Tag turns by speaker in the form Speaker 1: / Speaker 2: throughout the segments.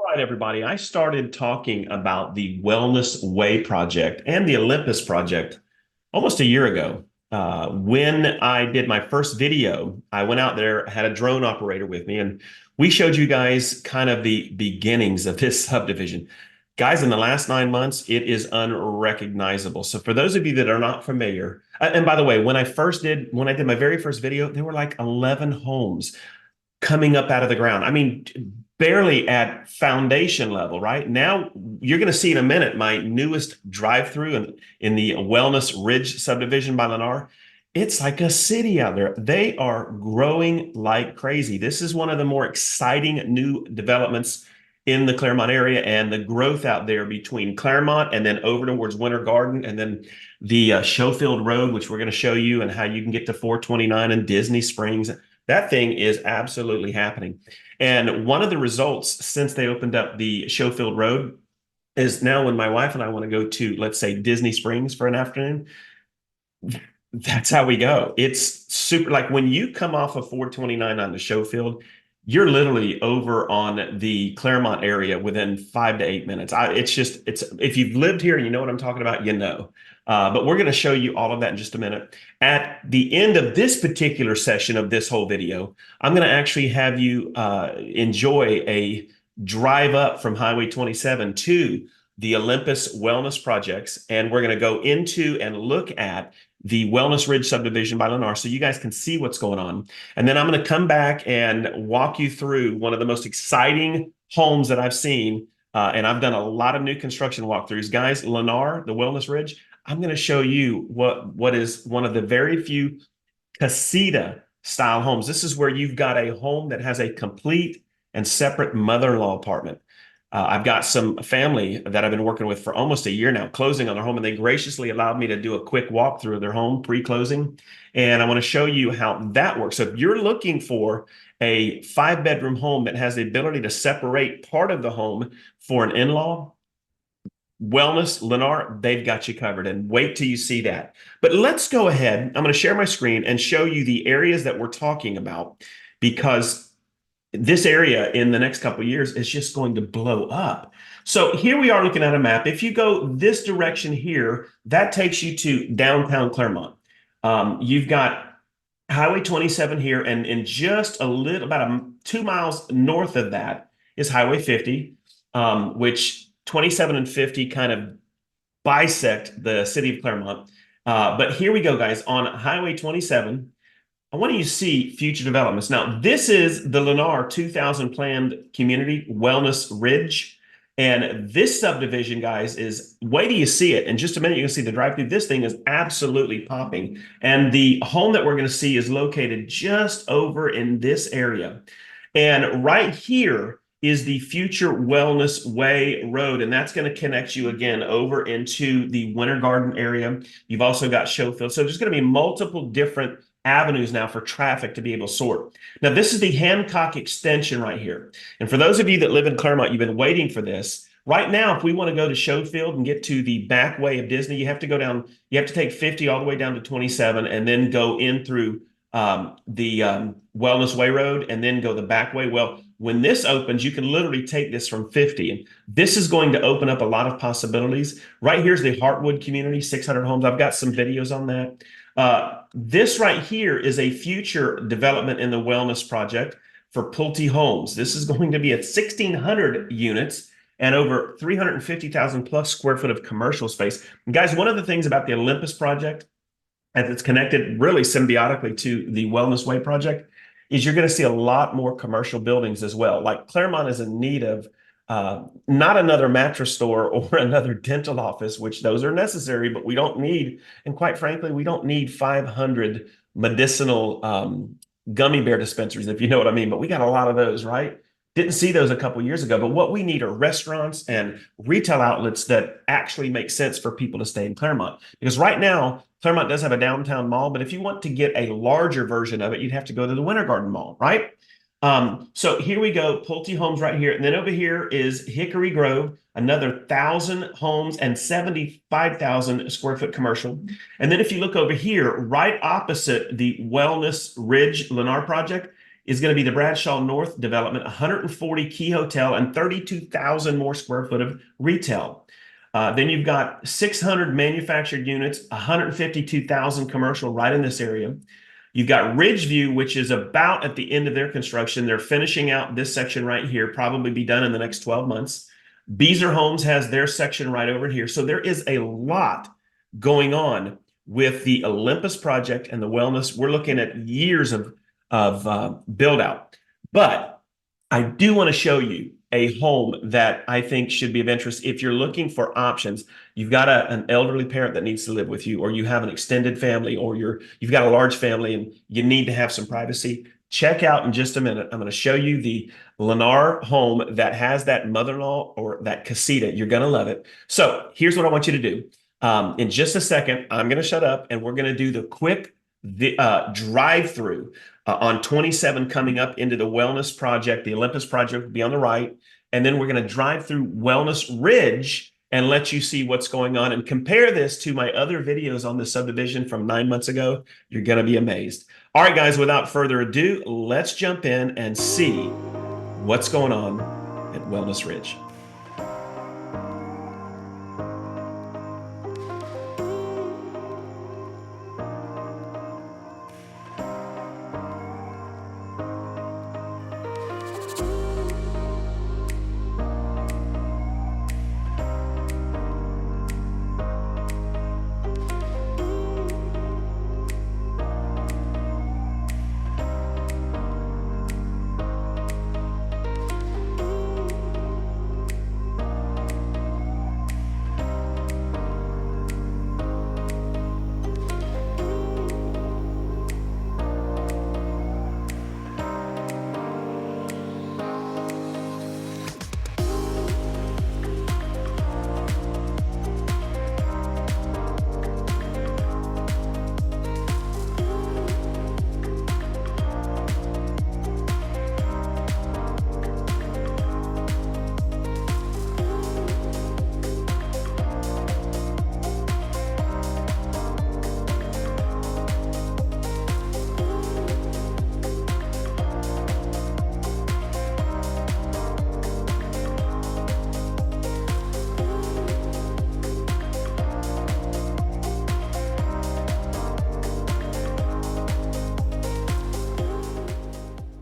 Speaker 1: right, everybody. I started talking about the Wellness Way project and the Olympus project almost a year ago. When I did my first video, I went out there, had a drone operator with me, and we showed you guys kind of the beginnings of this subdivision. Guys, in the last 9 months, it is unrecognizable. So for those of you that are not familiar, and by the way, when I did my very first video, there were like 11 homes coming up out of the ground. I mean, barely at foundation level, right? Now you're going to see in a minute my newest drive-through in the Wellness Ridge subdivision by Lennar. It's like a city out there. They are growing like crazy. This is one of the more exciting new developments in the Clermont area, and the growth out there between Clermont and then over towards Winter Garden and then the Schofield Road, which we're going to show you, and how you can get to 429 and Disney Springs. That thing is absolutely happening. And one of the results since they opened up the Schofield Road is now when my wife and I want to go to, let's say, Disney Springs for an afternoon, that's how we go. It's super, like when you come off of 429 on the Schofield, you're literally over on the Clermont area within 5 to 8 minutes. It's if you've lived here and you know what I'm talking about, you know. But we're going to show you all of that in just a minute. At the end of this particular session of this whole video, I'm going to actually have you enjoy a drive up from Highway 27 to the Olympus Wellness Projects. And we're going to go into and look at the Wellness Ridge subdivision by Lennar so you guys can see what's going on. And then I'm going to come back and walk you through one of the most exciting homes that I've seen. And I've done a lot of new construction walkthroughs. Guys, Lennar, the Wellness Ridge, I'm going to show you what is one of the very few casita style homes. This is where you've got a home that has a complete and separate mother-in-law apartment. I've got some family that I've been working with for almost a year now, closing on their home, and they graciously allowed me to do a quick walkthrough of their home pre-closing. And I want to show you how that works. So if you're looking for a 5-bedroom home that has the ability to separate part of the home for an in-law, Wellness, Lennar, they've got you covered. And wait till you see that. But let's go ahead. I'm going to share my screen and show you the areas that we're talking about, because this area in the next couple of years is just going to blow up. So here we are looking at a map. If you go this direction here, that takes you to downtown Clermont. You've got Highway 27 here, and in just about 2 miles north of that is Highway 50, which 27 and 50 kind of bisect the city of Clermont. But here we go, guys. On Highway 27, I want you to see future developments. Now, this is the Lennar 2000 planned community, Wellness Ridge. And this subdivision, guys, is, wait till you see it. In just a minute, you're going to see the drive-through. This thing is absolutely popping. And the home that we're going to see is located just over in this area. And right here is the future Wellness Way Road, and that's going to connect you again over into the Winter Garden area. You've also got Schofield. So there's going to be multiple different avenues now for traffic to be able to sort. Now, this is the Hancock extension right here. And for those of you that live in Clermont, you've been waiting for this. Right now, if we want to go to Schofield and get to the back way of Disney, you have to go down, you have to take 50 all the way down to 27 and then go in through the Wellness Way Road and then go the back way. Well, when this opens, you can literally take this from 50. And this is going to open up a lot of possibilities. Right here's the Heartwood community, 600 homes. I've got some videos on that. This right here is a future development in the Wellness Project for Pulte Homes. This is going to be at 1,600 units and over 350,000 plus square foot of commercial space. And guys, one of the things about the Olympus project, and it's connected really symbiotically to the Wellness Way project, is you're going to see a lot more commercial buildings as well. Like Clermont is in need of not another mattress store or another dental office, which those are necessary, but we don't need, and quite frankly, we don't need 500 medicinal gummy bear dispensaries, if you know what I mean. But we got a lot of those, right? Didn't see those a couple years ago, but what we need are restaurants and retail outlets that actually make sense for people to stay in Clermont. Because right now, Clermont does have a downtown mall, but if you want to get a larger version of it, you'd have to go to the Winter Garden Mall, right? So here we go, Pulte Homes right here. And then over here is Hickory Grove, another 1,000 homes and 75,000 square foot commercial. And then if you look over here, right opposite the Wellness Ridge Lennar project, is going to be the Bradshaw North development, 140 key hotel and 32,000 more square foot of retail. Then you've got 600 manufactured units, 152,000 commercial right in this area. You've got Ridgeview, which is about at the end of their construction. They're finishing out this section right here, probably be done in the next 12 months. Beazer Homes has their section right over here. So there is a lot going on with the Olympus project and the wellness. We're looking at years of build out. But I do want to show you a home that I think should be of interest if you're looking for options. You've got an elderly parent that needs to live with you, or you have an extended family, or you've got a large family and you need to have some privacy. Check out in just a minute. I'm going to show you the Lennar home that has that mother-in-law or that casita. You're going to love it. So here's what I want you to do. In just a second, I'm going to shut up and we're going to do the quick drive-through on 27 coming up into the Wellness Project. The Olympus Project will be on the right. And then we're going to drive through Wellness Ridge and let you see what's going on and compare this to my other videos on the subdivision from 9 months ago. You're going to be amazed. All right, guys, without further ado, let's jump in and see what's going on at Wellness Ridge.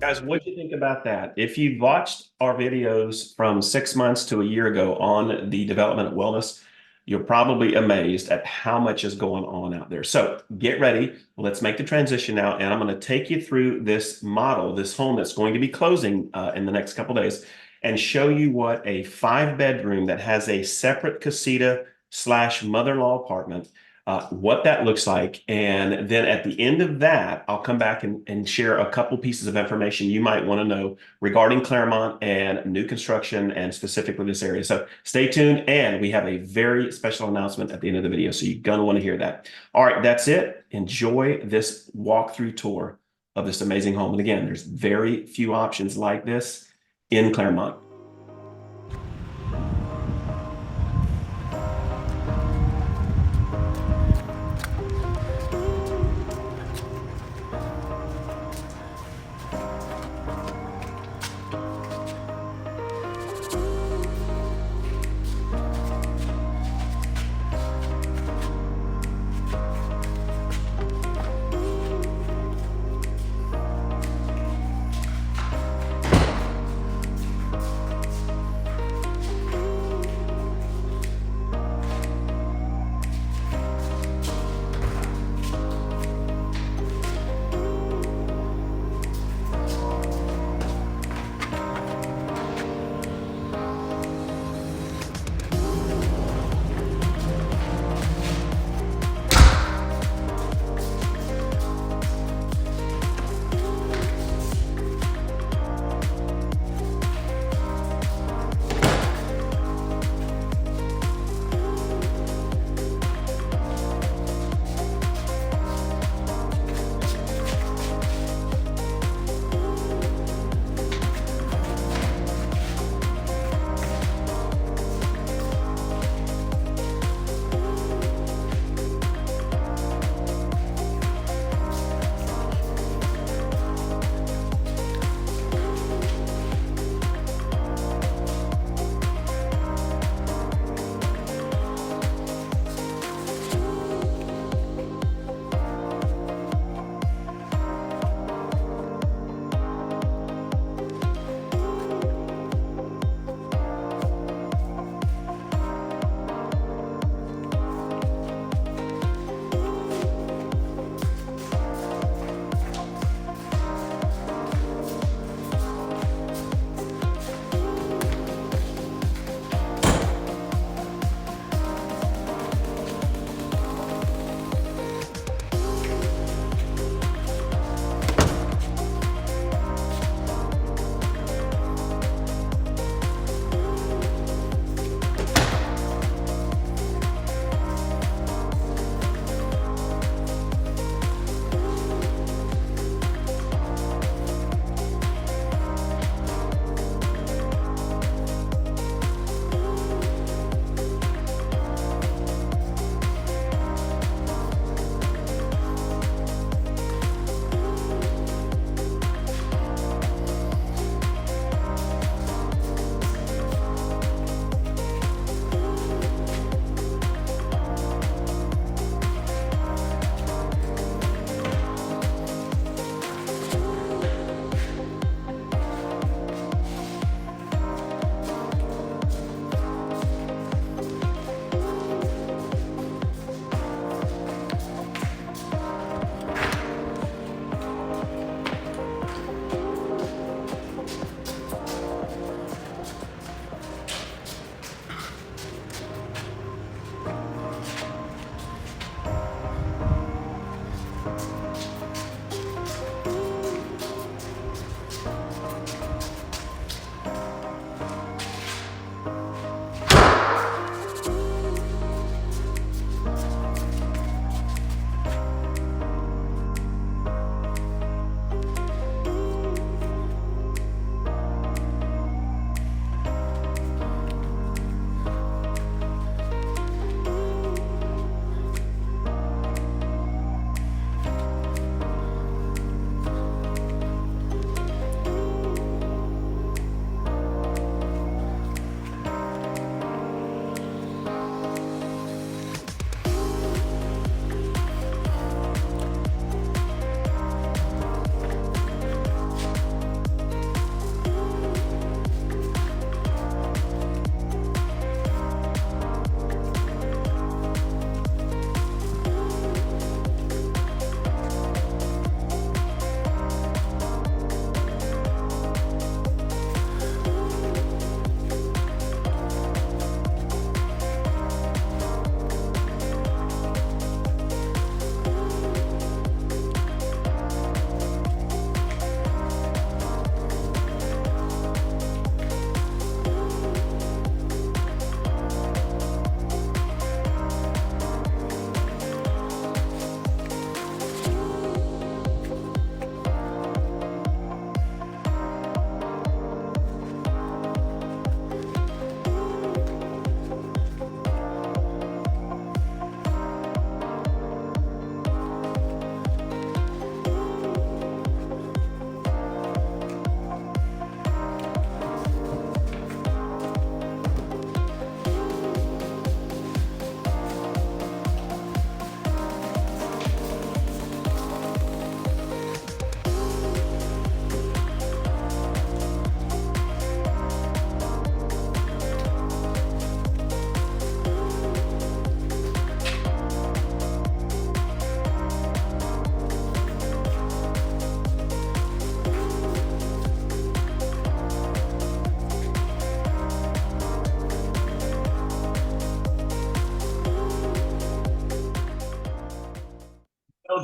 Speaker 1: Guys, what do you think about that? If you've watched our videos from 6 months to a year ago on the development of wellness, you're probably amazed at how much is going on out there. So get ready. Let's make the transition now. And I'm going to take you through this model, this home that's going to be closing in the next couple of days, and show you what a 5-bedroom that has a separate casita / mother-in-law apartment, what that looks like. And then at the end of that, I'll come back and share a couple pieces of information you might want to know regarding Clermont and new construction and specifically this area. So stay tuned. And we have a very special announcement at the end of the video. So you're going to want to hear that. All right, that's it. Enjoy this walkthrough tour of this amazing home. And again, there's very few options like this in Clermont.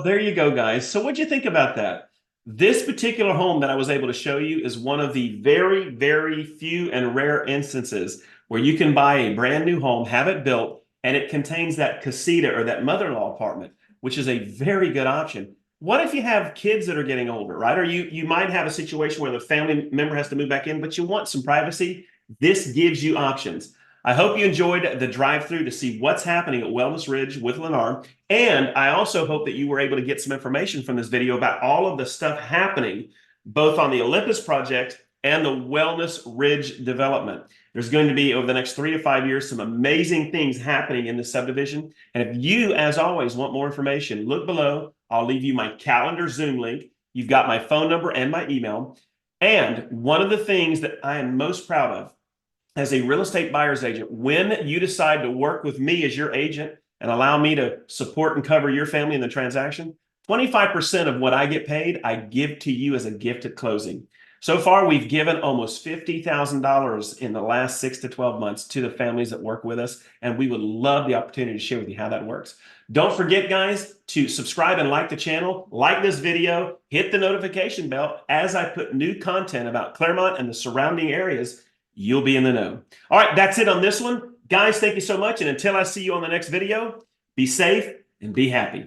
Speaker 1: So there you go, guys. So what'd you think about that? This particular home that I was able to show you is one of the very, very few and rare instances where you can buy a brand new home, have it built, and it contains that casita or that mother-in-law apartment, which is a very good option. What if you have kids that are getting older, right? Or you might have a situation where the family member has to move back in, but you want some privacy. This gives you options. I hope you enjoyed the drive-through to see what's happening at Wellness Ridge with Lennar. And I also hope that you were able to get some information from this video about all of the stuff happening both on the Olympus project and the Wellness Ridge development. There's going to be, over the next 3 to 5 years, some amazing things happening in this subdivision. And if you, as always, want more information, look below. I'll leave you my calendar Zoom link. You've got my phone number and my email. And one of the things that I am most proud of as a real estate buyer's agent, when you decide to work with me as your agent and allow me to support and cover your family in the transaction, 25% of what I get paid, I give to you as a gift at closing. So far, we've given almost $50,000 in the last 6 to 12 months to the families that work with us, and we would love the opportunity to share with you how that works. Don't forget, guys, to subscribe and like the channel, like this video, hit the notification bell as I put new content about Clermont and the surrounding areas. You'll be in the know. All right, that's it on this one. Guys, thank you so much, and until I see you on the next video, be safe and be happy.